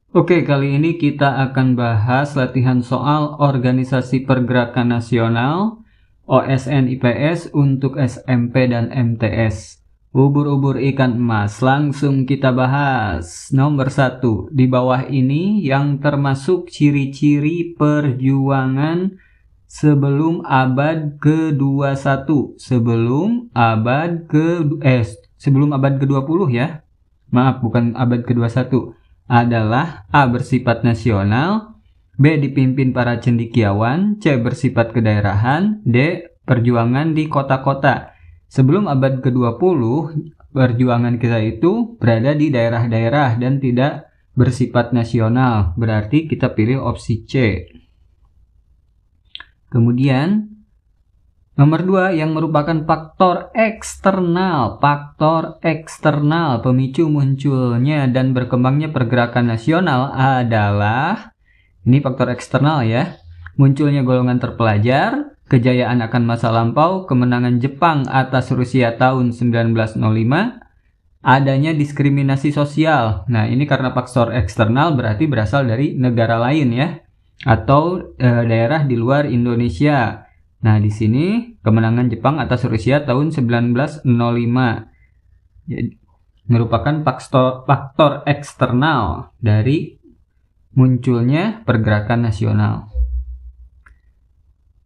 Oke, kali ini kita akan bahas latihan soal Organisasi Pergerakan Nasional OSN IPS untuk SMP dan MTS. Ubur-ubur ikan emas, langsung kita bahas. Nomor 1, di bawah ini yang termasuk ciri-ciri perjuangan sebelum abad ke-21. Sebelum abad ke-20 ya. Maaf, bukan abad ke-21. Adalah A. Bersifat nasional, B. Dipimpin para cendekiawan, C. Bersifat kedaerahan, D. Perjuangan di kota-kota. Sebelum abad ke-20, perjuangan kita itu berada di daerah-daerah dan tidak bersifat nasional. Berarti kita pilih opsi C. Kemudian nomor 2 yang merupakan faktor eksternal pemicu munculnya dan berkembangnya pergerakan nasional adalah, ini faktor eksternal ya, munculnya golongan terpelajar, kejayaan akan masa lampau, kemenangan Jepang atas Rusia tahun 1905, adanya diskriminasi sosial. Nah, ini karena faktor eksternal berarti berasal dari negara lain ya, atau daerah di luar Indonesia. Nah, di sini kemenangan Jepang atas Rusia tahun 1905 jadi, merupakan faktor eksternal dari munculnya pergerakan nasional.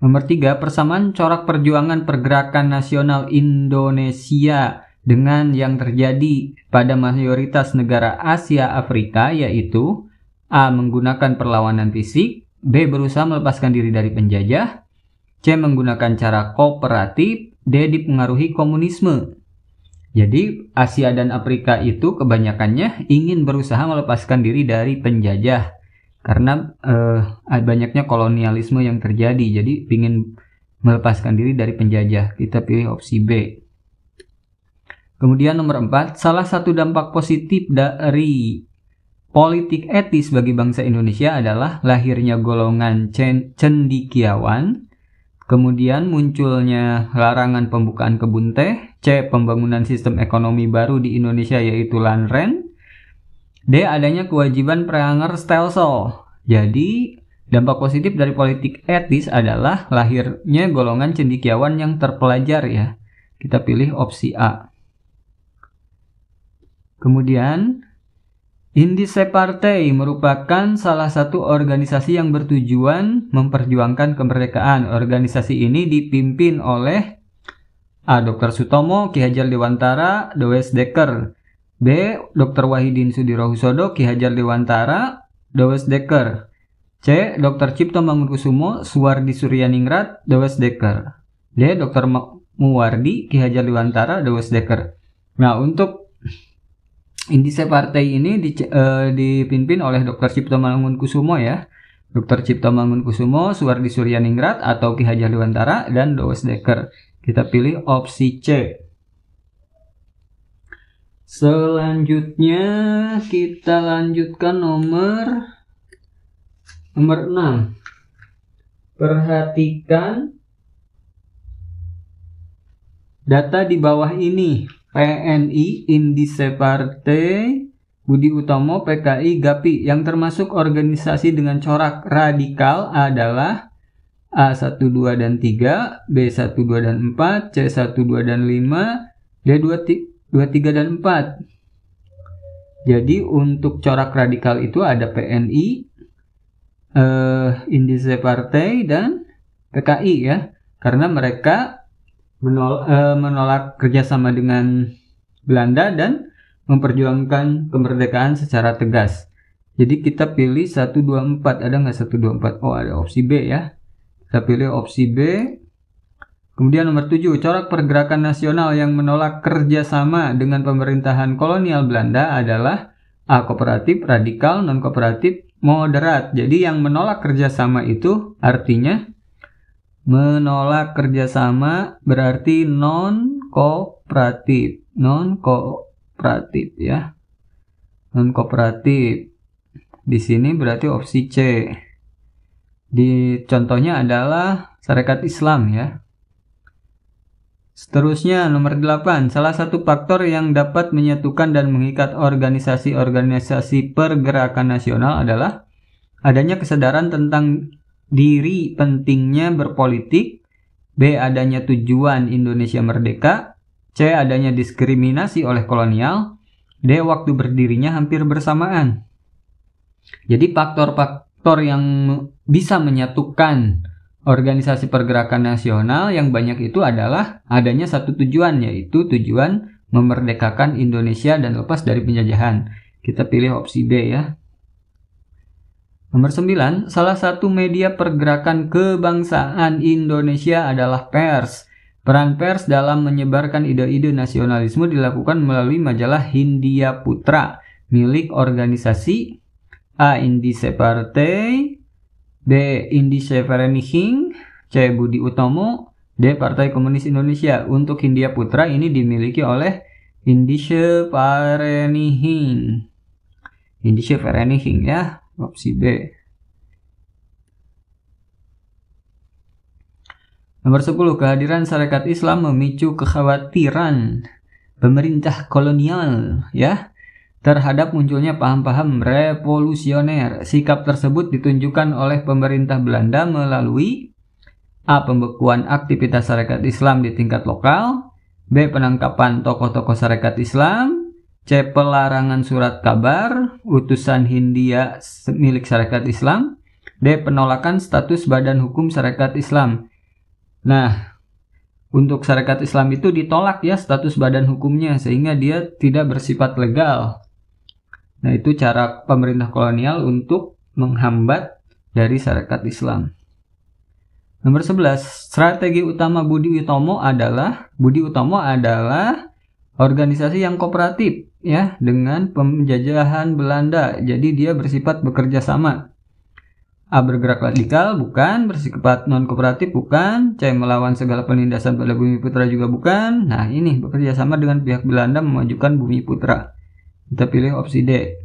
Nomor 3, persamaan corak perjuangan pergerakan nasional Indonesia dengan yang terjadi pada mayoritas negara Asia Afrika, yaitu A. Menggunakan perlawanan fisik, B. Berusaha melepaskan diri dari penjajah, C. Menggunakan cara kooperatif, D. Dipengaruhi komunisme. Jadi Asia dan Afrika itu kebanyakannya ingin berusaha melepaskan diri dari penjajah karena banyaknya kolonialisme yang terjadi. Jadi ingin melepaskan diri dari penjajah. Kita pilih opsi B. Kemudian nomor 4, salah satu dampak positif dari politik etis bagi bangsa Indonesia adalah lahirnya golongan cendekiawan. Kemudian munculnya larangan pembukaan kebun teh, C. Pembangunan sistem ekonomi baru di Indonesia yaitu Lanren, D. Adanya kewajiban Pranger-Stelsel. Jadi dampak positif dari politik etis adalah lahirnya golongan cendekiawan yang terpelajar ya. Kita pilih opsi A. Kemudian Indise Partai merupakan salah satu organisasi yang bertujuan memperjuangkan kemerdekaan. Organisasi ini dipimpin oleh A. Dr. Sutomo, Ki Hajar Dewantara, Dewes Dekker, B. Dr. Wahidin Sudirohusodo, Ki Hajar Dewantara, Dewes Dekker, C. Dr. Cipto Mangunkusumo, Suwardi Suryaningrat, Dewes Dekker, D. Dr. Muwardi, Ki Hajar Dewantara, Dewes Dekker. Nah, untuk Indise Partai ini dipimpin oleh Dr. Cipto Mangunkusumo ya. Dr. Cipto Mangunkusumo, Suwardi Suryaningrat atau Ki Hajar Dewantara, dan Dewes Dekker. Kita pilih opsi C. Selanjutnya kita lanjutkan nomor 6. Perhatikan data di bawah ini. PNI, Indise Partai, Budi Utomo, PKI, GAPI. Yang termasuk organisasi dengan corak radikal adalah A1, 2, dan 3, B1, 2, dan 4, C1, 2, dan 5, D2, 3, dan 4. Jadi untuk corak radikal itu ada PNI, Indise Partai, dan PKI ya. Karena mereka menolak kerjasama dengan Belanda dan memperjuangkan kemerdekaan secara tegas. Jadi kita pilih 1, 2, 4. Ada nggak 1, 2, 4? Oh, ada opsi B ya. Kita pilih opsi B. Kemudian nomor 7, corak pergerakan nasional yang menolak kerjasama dengan pemerintahan kolonial Belanda adalah A. Kooperatif, radikal, non-kooperatif, moderat. Jadi yang menolak kerjasama itu artinya menolak kerjasama berarti non-kooperatif ya. Non-kooperatif. Di sini berarti opsi C. Di contohnya adalah Sarekat Islam ya. Seterusnya, nomor 8. Salah satu faktor yang dapat menyatukan dan mengikat organisasi-organisasi pergerakan nasional adalah adanya kesadaran tentang diri pentingnya berpolitik, B. Adanya tujuan Indonesia merdeka, C. Adanya diskriminasi oleh kolonial, D. Waktu berdirinya hampir bersamaan. Jadi faktor-faktor yang bisa menyatukan organisasi pergerakan nasional yang banyak itu adalah adanya satu tujuan, yaitu tujuan memerdekakan Indonesia dan lepas dari penjajahan. Kita pilih opsi B ya. Nomor 9, salah satu media pergerakan kebangsaan Indonesia adalah pers. Peran pers dalam menyebarkan ide-ide nasionalisme dilakukan melalui majalah Hindia Putra milik organisasi A. Indische Partei, B. Indische Vereniging, C. Budi Utomo, D. Partai Komunis Indonesia. Untuk Hindia Putra ini dimiliki oleh Indische Vereniging. Indische Vereniging ya, opsi B. Nomor 10, kehadiran Sarekat Islam memicu kekhawatiran pemerintah kolonial ya terhadap munculnya paham-paham revolusioner. Sikap tersebut ditunjukkan oleh pemerintah Belanda melalui A. Pembekuan aktivitas Sarekat Islam di tingkat lokal, B. Penangkapan tokoh-tokoh Sarekat Islam, C. Pelarangan surat kabar utusan Hindia milik Sarekat Islam, D. Penolakan status badan hukum Sarekat Islam. Nah, untuk Sarekat Islam itu ditolak ya status badan hukumnya sehingga dia tidak bersifat legal. Nah, itu cara pemerintah kolonial untuk menghambat dari Sarekat Islam. Nomor 11, strategi utama Budi Utomo adalah organisasi yang kooperatif ya dengan penjajahan Belanda. Jadi dia bersifat bekerja sama. A. Bergerak radikal, bukan. Bersifat non-kooperatif, bukan. C. Melawan segala penindasan pada Bumi Putra, juga bukan. Nah, ini bekerja sama dengan pihak Belanda memajukan Bumi Putra. Kita pilih opsi D.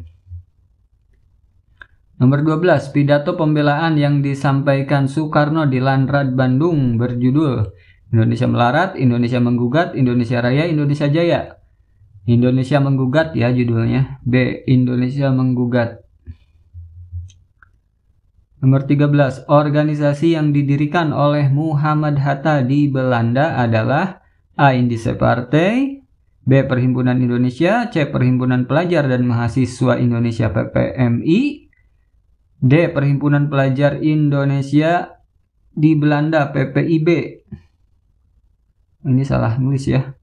Nomor 12, pidato pembelaan yang disampaikan Soekarno di Lanrad Bandung berjudul Indonesia Melarat, Indonesia Menggugat, Indonesia Raya, Indonesia Jaya. Indonesia Menggugat ya judulnya. B. Indonesia Menggugat. Nomor 13, organisasi yang didirikan oleh Muhammad Hatta di Belanda adalah A. Indische Partei, B. Perhimpunan Indonesia, C. Perhimpunan Pelajar dan Mahasiswa Indonesia PPMI, D. Perhimpunan Pelajar Indonesia di Belanda PPIB. Ini salah nulis ya.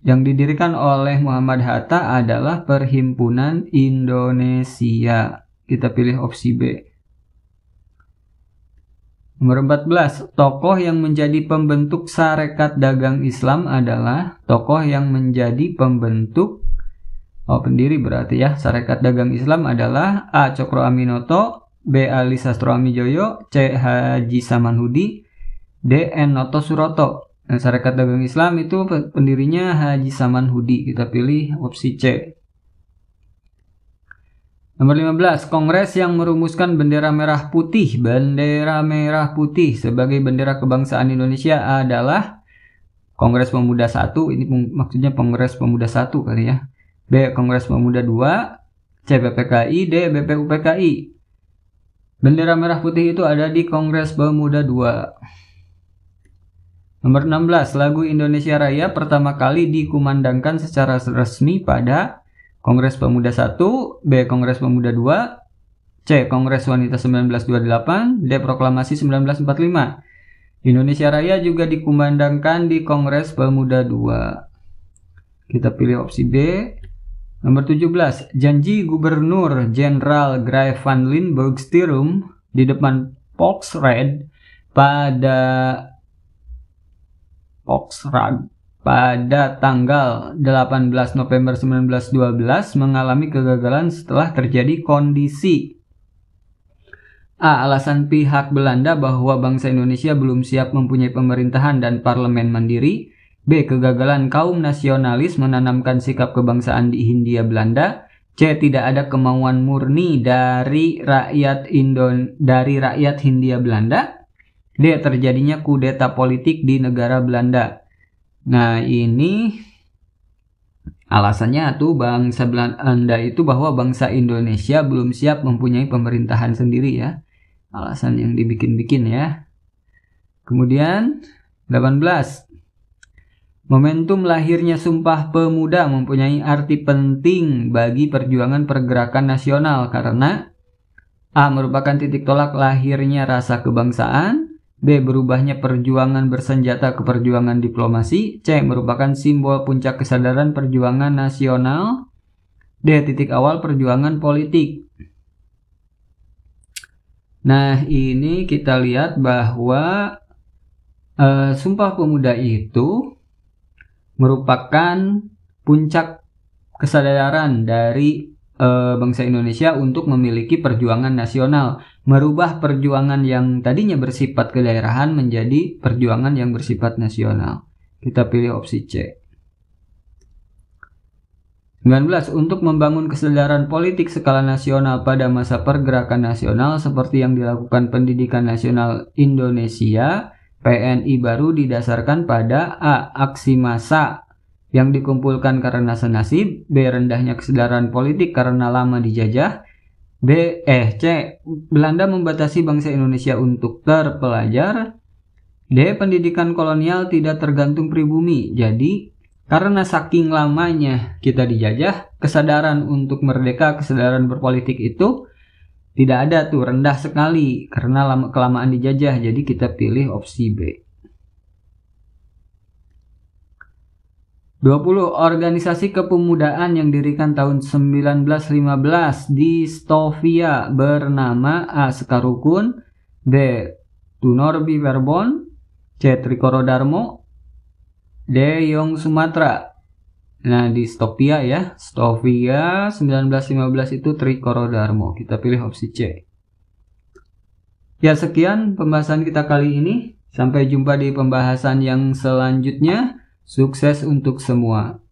Yang didirikan oleh Muhammad Hatta adalah Perhimpunan Indonesia. Kita pilih opsi B. Nomor 14, tokoh yang menjadi pembentuk Sarekat Dagang Islam adalah tokoh yang menjadi pendiri berarti ya. Sarekat Dagang Islam adalah A. Cokro Aminoto, B. Ali Sastro Amijoyo, C. Haji Samanhudi, D. Enoto Suroto. Nah, Sarekat Dagang Islam itu pendirinya Haji Samanhudi. Kita pilih opsi C. Nomor 15, Kongres yang merumuskan bendera merah putih sebagai bendera kebangsaan Indonesia adalah Kongres Pemuda 1, ini maksudnya Kongres Pemuda 1 kali ya. B. Kongres Pemuda 2, C. BPKI, D. BPUPKI. Bendera merah putih itu ada di Kongres Pemuda 2. Nomor 16, lagu Indonesia Raya pertama kali dikumandangkan secara resmi pada Kongres Pemuda 1, B. Kongres Pemuda 2, C. Kongres Wanita 1928, D. Proklamasi 1945. Indonesia Raya juga dikumandangkan di Kongres Pemuda 2. Kita pilih opsi B. Nomor 17, janji Gubernur Jenderal Gryf van Limburg-Stirum di depan Volksraad pada tanggal 18 November 1912 mengalami kegagalan setelah terjadi kondisi A. Alasan pihak Belanda bahwa bangsa Indonesia belum siap mempunyai pemerintahan dan parlemen mandiri. B. Kegagalan kaum nasionalis menanamkan sikap kebangsaan di Hindia Belanda. C. Tidak ada kemauan murni dari rakyat Hindia Belanda. D. Terjadinya kudeta politik di negara Belanda. Nah, ini alasannya tuh bangsa Belanda itu bahwa bangsa Indonesia belum siap mempunyai pemerintahan sendiri ya. Alasan yang dibikin-bikin ya. Kemudian 18. Momentum lahirnya Sumpah Pemuda mempunyai arti penting bagi perjuangan pergerakan nasional karena A. Merupakan titik tolak lahirnya rasa kebangsaan. B. Berubahnya perjuangan bersenjata ke perjuangan diplomasi. C. Merupakan simbol puncak kesadaran perjuangan nasional. D. Titik awal perjuangan politik. Nah, ini kita lihat bahwa Sumpah Pemuda itu merupakan puncak kesadaran dari bangsa Indonesia untuk memiliki perjuangan nasional, merubah perjuangan yang tadinya bersifat kedaerahan menjadi perjuangan yang bersifat nasional. Kita pilih opsi C. 19. Untuk membangun kesadaran politik skala nasional pada masa pergerakan nasional seperti yang dilakukan Pendidikan Nasional Indonesia, PNI baru didasarkan pada A. Aksi massa yang dikumpulkan karena senasib. B. Rendahnya kesadaran politik karena lama dijajah. C. Belanda membatasi bangsa Indonesia untuk terpelajar. D. Pendidikan kolonial tidak tergantung pribumi. Jadi, karena saking lamanya kita dijajah, kesadaran untuk merdeka, kesadaran berpolitik itu tidak ada tuh, rendah sekali karena kelamaan dijajah. Jadi kita pilih opsi B. 20. Organisasi kepemudaan yang didirikan tahun 1915 di Stovia bernama A. Sekar Rukun, B. Tunorbi Verbon, C. Trikoro Darmo, D. Yong Sumatra. Nah, di Stovia ya, Stovia 1915 itu Trikoro Darmo. Kita pilih opsi C. Ya, sekian pembahasan kita kali ini. Sampai jumpa di pembahasan yang selanjutnya. Sukses untuk semua.